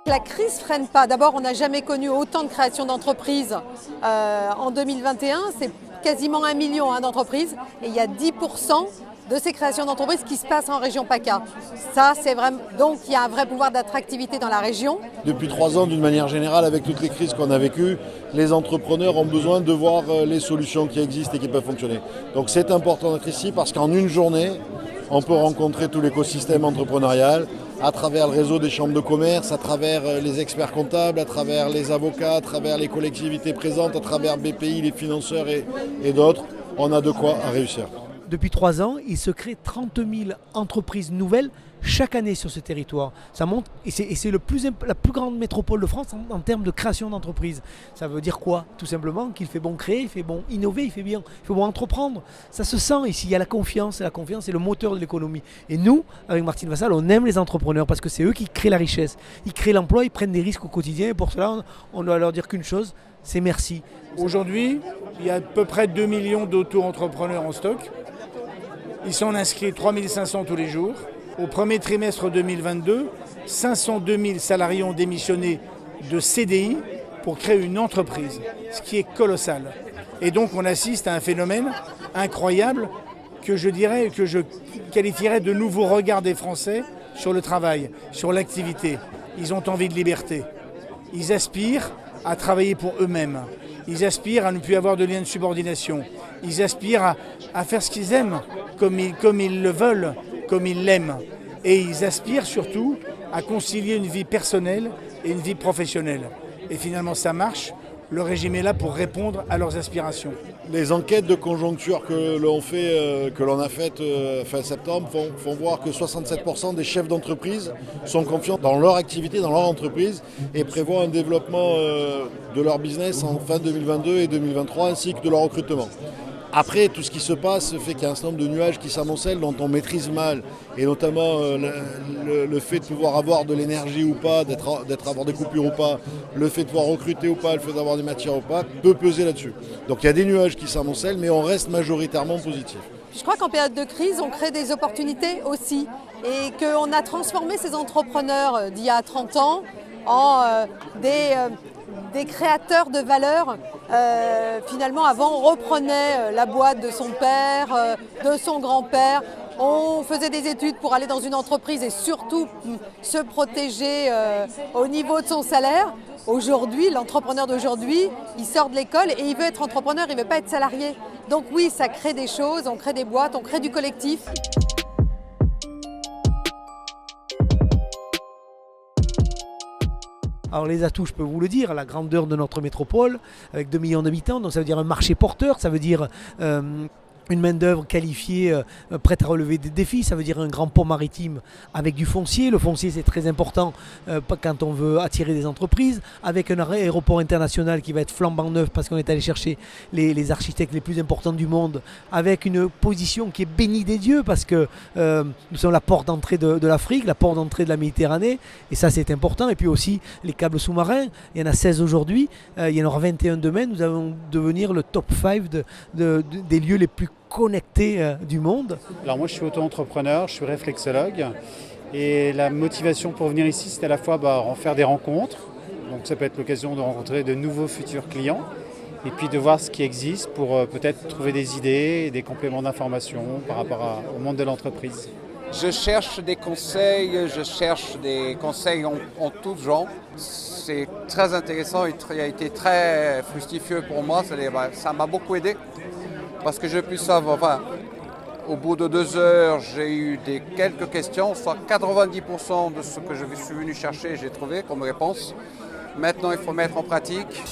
La crise ne freine pas. D'abord, on n'a jamais connu autant de créations d'entreprises. En 2021, c'est quasiment 1 million d'entreprises. Et il y a 10% de ces créations d'entreprises qui se passent en région PACA. Ça, c'est vraiment. Donc, il y a un vrai pouvoir d'attractivité dans la région. Depuis 3 ans, d'une manière générale, avec toutes les crises qu'on a vécues, les entrepreneurs ont besoin de voir les solutions qui existent et qui peuvent fonctionner. Donc, c'est important d'être ici parce qu'en une journée, on peut rencontrer tout l'écosystème entrepreneurial à travers le réseau des chambres de commerce, à travers les experts comptables, à travers les avocats, à travers les collectivités présentes, à travers BPI, les financeurs et d'autres. On a de quoi réussir. Depuis 3 ans, il se crée 30 000 entreprises nouvelles chaque année sur ce territoire. Ça monte et c'est la plus grande métropole de France en termes de création d'entreprises. Ça veut dire quoi? Tout simplement qu'il fait bon créer, il fait bon innover, il fait bon entreprendre. Ça se sent ici, il y a la confiance, et la confiance est le moteur de l'économie. Et nous, avec Martine Vassal, on aime les entrepreneurs parce que c'est eux qui créent la richesse. Ils créent l'emploi, ils prennent des risques au quotidien et pour cela, on doit leur dire qu'une chose, c'est merci. Aujourd'hui, il y a à peu près 2 millions d'auto-entrepreneurs en stock. Ils sont inscrits 3500 tous les jours. Au premier trimestre 2022, 502 000 salariés ont démissionné de CDI pour créer une entreprise, ce qui est colossal. Et donc on assiste à un phénomène incroyable que je qualifierais de nouveau regard des Français sur le travail, sur l'activité. Ils ont envie de liberté. Ils aspirent à travailler pour eux-mêmes. Ils aspirent à ne plus avoir de lien de subordination. Ils aspirent à faire ce qu'ils aiment, comme ils le veulent, comme ils l'aiment. Et ils aspirent surtout à concilier une vie personnelle et une vie professionnelle. Et finalement, ça marche. Le régime est là pour répondre à leurs aspirations. Les enquêtes de conjoncture que l'on a faites fin septembre font voir que 67% des chefs d'entreprise sont confiants dans leur activité, dans leur entreprise et prévoient un développement de leur business en fin 2022 et 2023 ainsi que de leur recrutement. Après, tout ce qui se passe fait qu'il y a un certain nombre de nuages qui s'amoncellent dont on maîtrise mal, et notamment le fait de pouvoir avoir de l'énergie ou pas, avoir des coupures ou pas, le fait de pouvoir recruter ou pas, le fait d'avoir des matières ou pas, peut peser là-dessus. Donc il y a des nuages qui s'amoncellent, mais on reste majoritairement positif. Je crois qu'en période de crise, on crée des opportunités aussi, et qu'on a transformé ces entrepreneurs d'il y a 30 ans en des créateurs de valeur. Finalement, avant, on reprenait la boîte de son père, de son grand-père. On faisait des études pour aller dans une entreprise et surtout se protéger au niveau de son salaire. Aujourd'hui, l'entrepreneur d'aujourd'hui, il sort de l'école et il veut être entrepreneur, il ne veut pas être salarié. Donc oui, ça crée des choses, on crée des boîtes, on crée du collectif. Alors les atouts, je peux vous le dire, la grandeur de notre métropole, avec 2 millions d'habitants, donc ça veut dire un marché porteur, ça veut dire une main-d'œuvre qualifiée, prête à relever des défis, ça veut dire un grand port maritime avec du foncier. Le foncier, c'est très important quand on veut attirer des entreprises, avec un aéroport international qui va être flambant neuf parce qu'on est allé chercher les architectes les plus importants du monde, avec une position qui est bénie des dieux parce que nous sommes la porte d'entrée de l'Afrique, la porte d'entrée de la Méditerranée, et ça c'est important. Et puis aussi les câbles sous-marins, il y en a 16 aujourd'hui, il y en aura 21 demain. Nous allons devenir le top 5 des lieux les plus connectés du monde. Alors moi je suis auto-entrepreneur, je suis réflexologue et la motivation pour venir ici c'est à la fois en faire des rencontres, donc ça peut être l'occasion de rencontrer de nouveaux futurs clients et puis de voir ce qui existe pour peut-être trouver des idées et des compléments d'information par rapport au monde de l'entreprise. Je cherche des conseils, en tout genre. C'est très intéressant et il a été très fructifieux pour moi, ça m'a beaucoup aidé. Parce que je puisse savoir, au bout de 2 heures, j'ai eu quelques questions, soit 90% de ce que je suis venu chercher, j'ai trouvé comme réponse. Maintenant, il faut mettre en pratique.